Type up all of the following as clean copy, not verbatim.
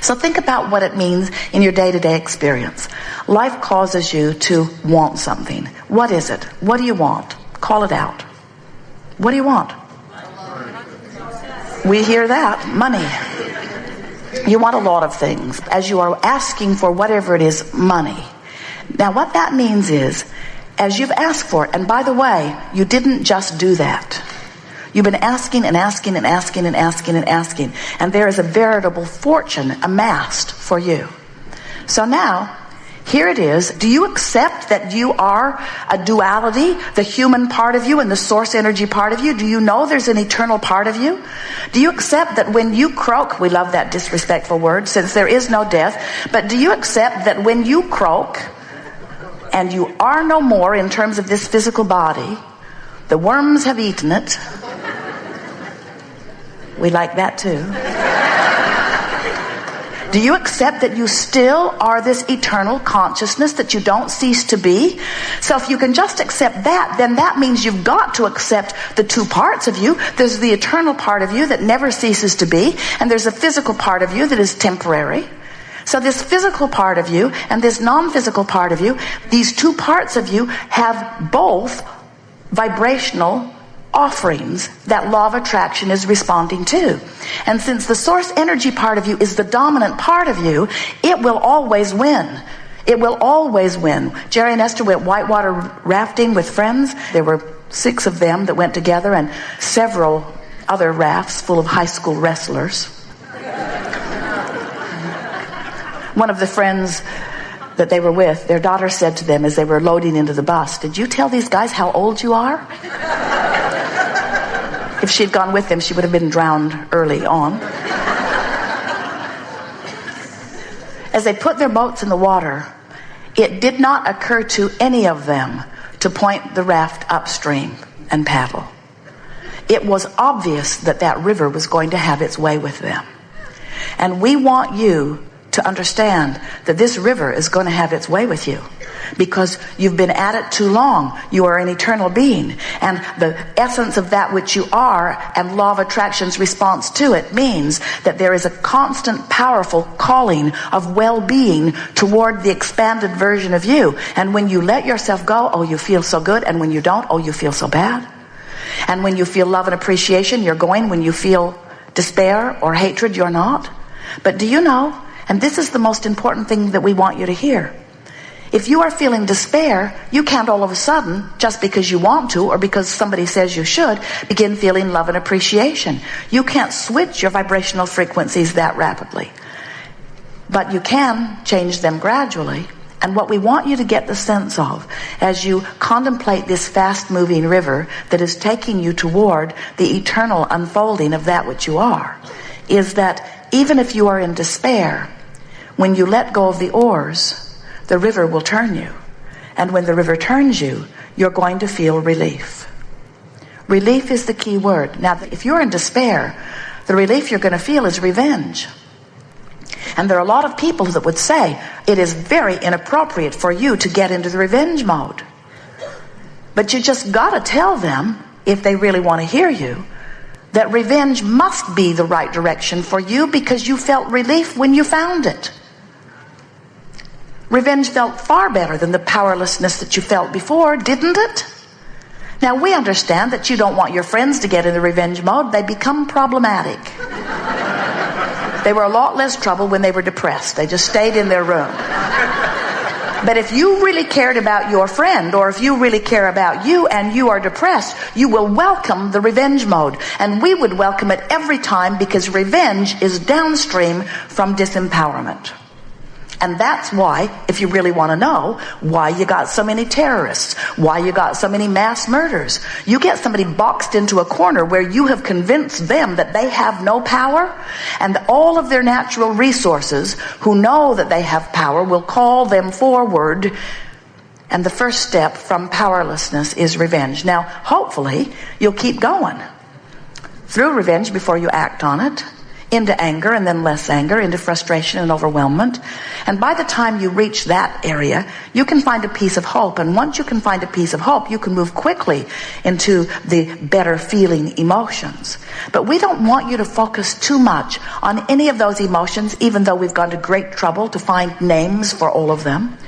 So think about what it means in your day-to-day experience. Life causes you to want something. What is it? What do you want? Call it out. What do you want? We hear that. Money. You want a lot of things. As you are asking for whatever it is, money. Now what that means is, as you've asked for it, and by the way, you didn't just do that. You've been asking and asking and asking and asking and asking, and there is a veritable fortune amassed for you. So now, here it is. Do you accept that you are a duality, the human part of you and the source energy part of you? Do you know there's an eternal part of you? Do you accept that when you croak, we love that disrespectful word since there is no death, but do you accept that when you croak and you are no more in terms of this physical body, the worms have eaten it? We like that too. Do you accept that you still are this eternal consciousness, that you don't cease to be? So if you can just accept that, then that means you've got to accept the two parts of you. There's the eternal part of you that never ceases to be, and there's a physical part of you that is temporary. So this physical part of you and this non-physical part of you, these two parts of you have both vibrational offerings that law of attraction is responding to. And since the source energy part of you is the dominant part of you, it will always win. It will always win. Jerry and Esther went whitewater rafting with friends. There were 6 of them that went together and several other rafts full of high school wrestlers. One of the friends that they were with, their daughter said to them as they were loading into the bus, "Did you tell these guys how old you are?" If she'd gone with them, she would have been drowned early on. As they put their boats in the water, it did not occur to any of them to point the raft upstream and paddle. It was obvious that that river was going to have its way with them. And we want you to understand that this river is going to have its way with you, because you've been at it too long. You are an eternal being, and the essence of that which you are and law of attraction's response to it means that there is a constant, powerful calling of well-being toward the expanded version of you. And when you let yourself go, oh, you feel so good, and when you don't, oh, you feel so bad. And when you feel love and appreciation, you're going. When you feel despair or hatred, you're not. But do you know, and this is the most important thing that we want you to hear, if you are feeling despair, you can't all of a sudden, just because you want to or because somebody says you should, begin feeling love and appreciation. You can't switch your vibrational frequencies that rapidly. But you can change them gradually. And what we want you to get the sense of as you contemplate this fast-moving river that is taking you toward the eternal unfolding of that which you are, is that even if you are in despair, when you let go of the oars, the river will turn you. And when the river turns you, you're going to feel relief. Relief is the key word. Now, if you're in despair, the relief you're going to feel is revenge. And there are a lot of people that would say it is very inappropriate for you to get into the revenge mode. But you just got to tell them, if they really want to hear you, that revenge must be the right direction for you because you felt relief when you found it. Revenge felt far better than the powerlessness that you felt before, didn't it? Now, we understand that you don't want your friends to get in the revenge mode. They become problematic. They were a lot less trouble when they were depressed. They just stayed in their room. But if you really cared about your friend, or if you really care about you and you are depressed, you will welcome the revenge mode. And we would welcome it every time, because revenge is downstream from disempowerment. And that's why, if you really want to know why you got so many terrorists, why you got so many mass murders, you get somebody boxed into a corner where you have convinced them that they have no power, and all of their natural resources, who know that they have power, will call them forward. And the first step from powerlessness is revenge. Now, hopefully, you'll keep going through revenge before you act on it. into anger, and then less anger, into frustration and overwhelmment. And by the time you reach that area, you can find a piece of hope. And once you can find a piece of hope, you can move quickly into the better feeling emotions. But we don't want you to focus too much on any of those emotions, even though we've gone to great trouble to find names for all of them.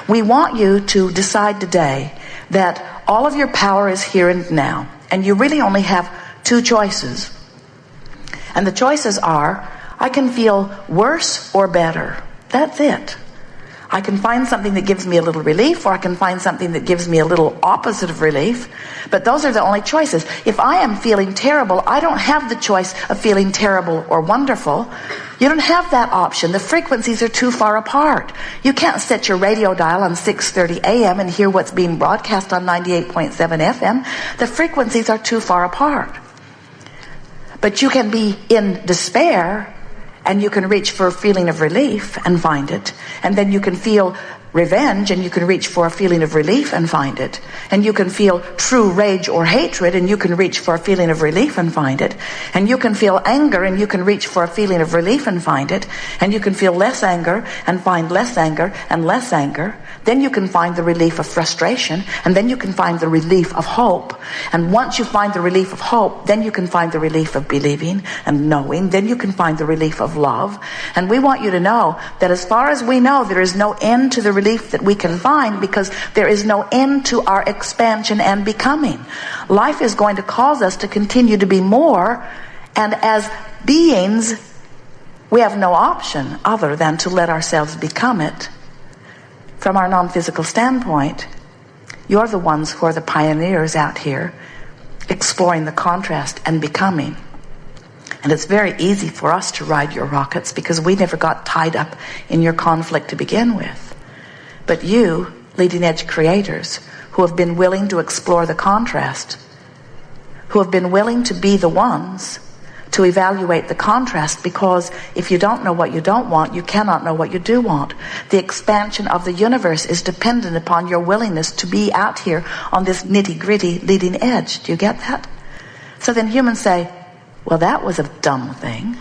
We want you to decide today that all of your power is here and now, and you really only have two choices. And the choices are, I can feel worse or better. That's it. I can find something that gives me a little relief, or I can find something that gives me a little opposite of relief. But those are the only choices. If I am feeling terrible, I don't have the choice of feeling terrible or wonderful. You don't have that option. The frequencies are too far apart. You can't set your radio dial on 6:30 a.m. and hear what's being broadcast on 98.7 FM. The frequencies are too far apart. But you can be in despair, and you can reach for a feeling of relief and find it. And then you can feel revenge, and you can reach for a feeling of relief and find it. And you can feel true rage or hatred, and you can reach for a feeling of relief and find it. And you can feel anger, and you can reach for a feeling of relief and find it. And you can feel less anger and find less anger and less anger. Then you can find the relief of frustration, and then you can find the relief of hope. And once you find the relief of hope, then you can find the relief of believing and knowing. Then you can find the relief of love. And we want you to know that as far as we know, there is no end to the relief that we can find, because there is no end to our expansion and becoming. Life is going to cause us to continue to be more, and as beings, we have no option other than to let ourselves become it. From our non-physical standpoint, you're the ones who are the pioneers out here, exploring the contrast and becoming. And it's very easy for us to ride your rockets, because we never got tied up in your conflict to begin with. But you, leading edge creators, who have been willing to explore the contrast, who have been willing to be the ones to evaluate the contrast, because if you don't know what you don't want, you cannot know what you do want. The expansion of the universe is dependent upon your willingness to be out here on this nitty-gritty leading edge. Do you get that? So then humans say, well, that was a dumb thing.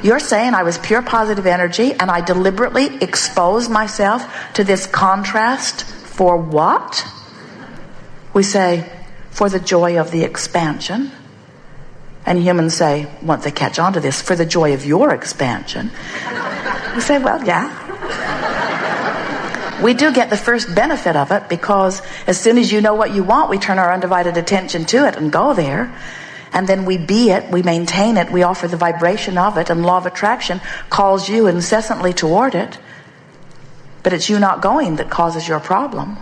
You're saying I was pure positive energy, and I deliberately exposed myself to this contrast for what? We say, for the joy of the expansion. And humans say, once they catch on to this, for the joy of your expansion. We say, well, yeah. We do get the first benefit of it, because as soon as you know what you want, we turn our undivided attention to it and go there. And then we be it, we maintain it, we offer the vibration of it, and law of attraction calls you incessantly toward it. But it's you not going that causes your problem.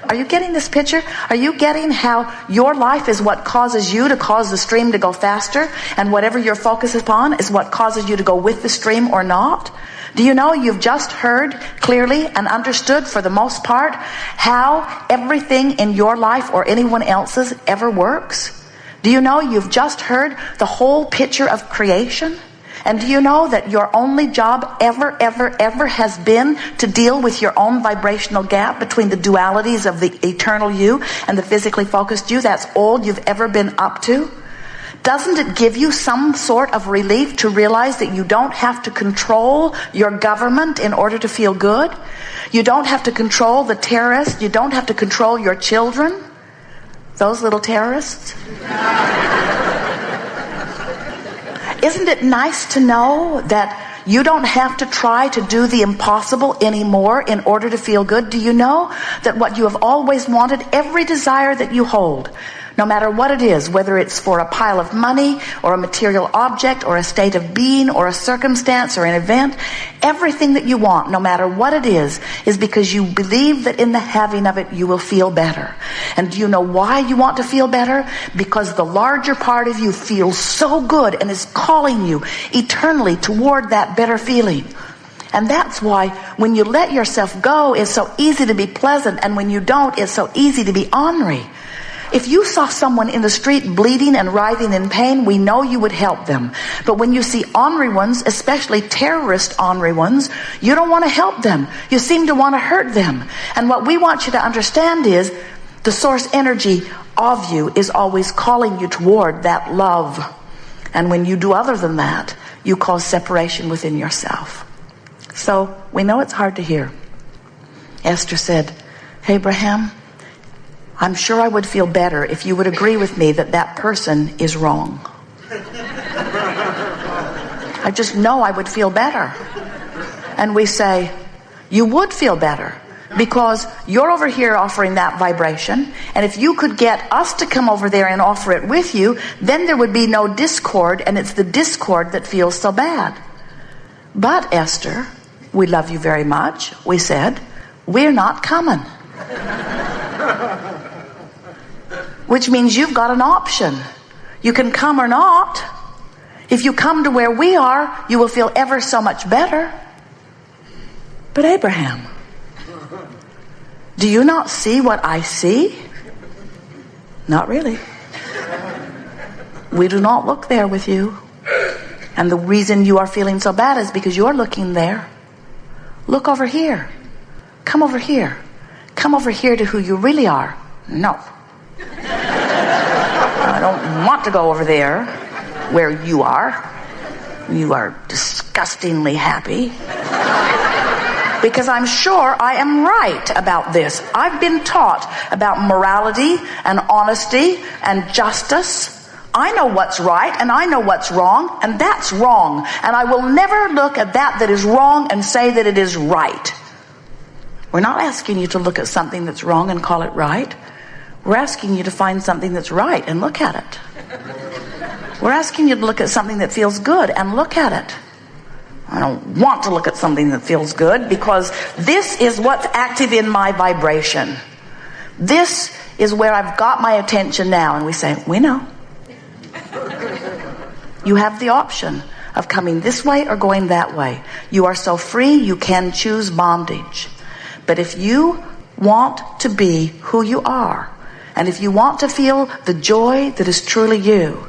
Are you getting this picture? Are you getting how your life is what causes you to cause the stream to go faster, and whatever your focus is upon is what causes you to go with the stream or not? Do you know you've just heard clearly and understood, for the most part, how everything in your life or anyone else's ever works? Do you know you've just heard the whole picture of creation? And do you know that your only job ever has been to deal with your own vibrational gap between the dualities of the eternal you and the physically focused you? That's all you've ever been up to? Doesn't it give you some sort of relief to realize that you don't have to control your government in order to feel good? You don't have to control the terrorists. You don't have to control your children. Those little terrorists. Isn't it nice to know that you don't have to try to do the impossible anymore in order to feel good? Do you know that what you have always wanted, every desire that you hold, no matter what it is, whether it's for a pile of money or a material object or a state of being or a circumstance or an event, everything that you want, no matter what it is because you believe that in the having of it you will feel better. And do you know why you want to feel better? Because the larger part of you feels so good and is calling you eternally toward that better feeling. And that's why when you let yourself go, it's so easy to be pleasant, and when you don't, it's so easy to be ornery. If you saw someone in the street bleeding and writhing in pain, we know you would help them. But when you see ornery ones, especially terrorist ornery ones, you don't want to help them. You seem to want to hurt them. And what we want you to understand is the source energy of you is always calling you toward that love. And when you do other than that, you cause separation within yourself. So we know it's hard to hear. Esther said, Abraham, I'm sure I would feel better if you would agree with me that that person is wrong. I just know I would feel better. And we say, you would feel better because you're over here offering that vibration, and if you could get us to come over there and offer it with you, then there would be no discord, and it's the discord that feels so bad. But Esther, we love you very much. We said, we're not coming. Which means you've got an option. You can come or not. If you come to where we are, you will feel ever so much better. But Abraham, do you not see what I see? Not really. We do not look there with you. And the reason you are feeling so bad is because you're looking there. Look over here. Come over here. Come over here to who you really are. No. I don't want to go over there where you are. You are disgustingly happy. Because I'm sure I am right about this. I've been taught about morality and honesty and justice. I know what's right and I know what's wrong, and that's wrong. And I will never look at that is wrong and say that it is right. We're not asking you to look at something that's wrong and call it right. We're asking you to find something that's right and look at it. We're asking you to look at something that feels good and look at it. I don't want to look at something that feels good because this is what's active in my vibration. This is where I've got my attention now. And we say, we know. You have the option of coming this way or going that way. You are so free, you can choose bondage. But if you want to be who you are, and if you want to feel the joy that is truly you,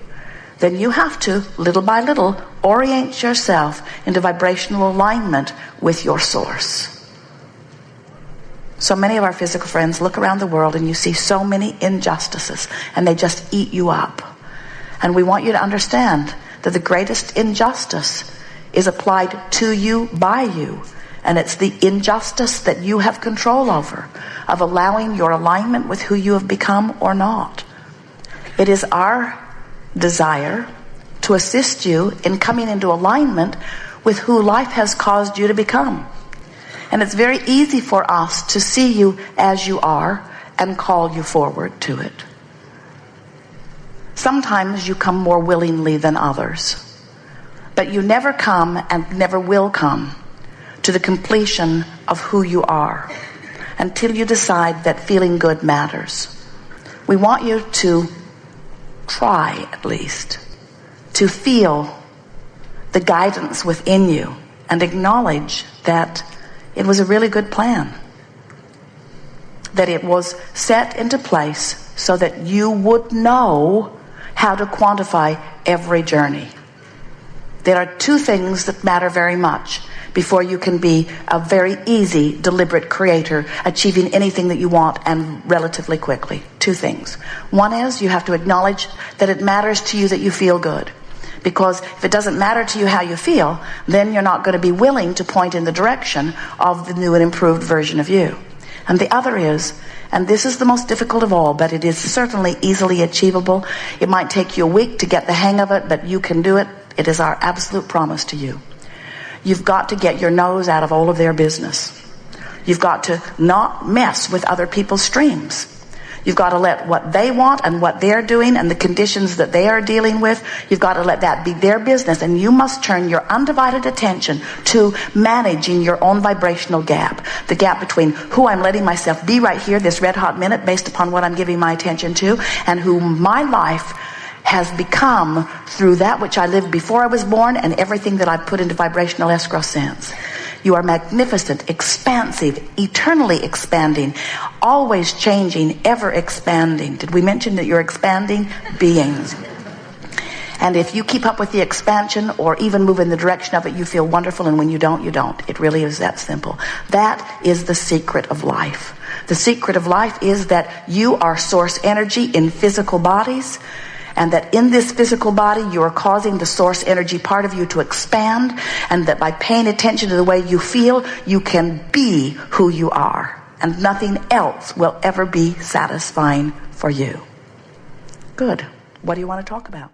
then you have to, little by little, orient yourself into vibrational alignment with your source. So many of our physical friends look around the world and you see so many injustices, and they just eat you up. And we want you to understand that the greatest injustice is applied to you by you. And it's the injustice that you have control over, of allowing your alignment with who you have become or not. It is our desire to assist you in coming into alignment with who life has caused you to become. And it's very easy for us to see you as you are and call you forward to it. Sometimes you come more willingly than others, but you never come and never will come to the completion of who you are until you decide that feeling good matters. We want you to try, at least, to feel the guidance within you and acknowledge that it was a really good plan, that it was set into place so that you would know how to quantify every journey. There are two things that matter very much before you can be a very easy, deliberate creator, achieving anything that you want and relatively quickly. Two things. One is you have to acknowledge that it matters to you that you feel good. Because if it doesn't matter to you how you feel, then you're not going to be willing to point in the direction of the new and improved version of you. And the other is, and this is the most difficult of all, but it is certainly easily achievable. It might take you a week to get the hang of it, but you can do it. It is our absolute promise to you. You've got to get your nose out of all of their business. You've got to not mess with other people's streams. You've got to let what they want and what they're doing and the conditions that they are dealing with, you've got to let that be their business. And you must turn your undivided attention to managing your own vibrational gap. The gap between who I'm letting myself be right here, this red hot minute, based upon what I'm giving my attention to, and who my life has become through that which I lived before I was born and everything that I've put into vibrational escrow since. You are magnificent, expansive, eternally expanding, always changing, ever expanding. Did we mention that you're expanding beings? And if you keep up with the expansion or even move in the direction of it, you feel wonderful, and when you don't, you don't. It really is that simple. That is the secret of life. The secret of life is that you are source energy in physical bodies, and that in this physical body you are causing the source energy part of you to expand, and that by paying attention to the way you feel, you can be who you are, and nothing else will ever be satisfying for you. Good. What do you want to talk about?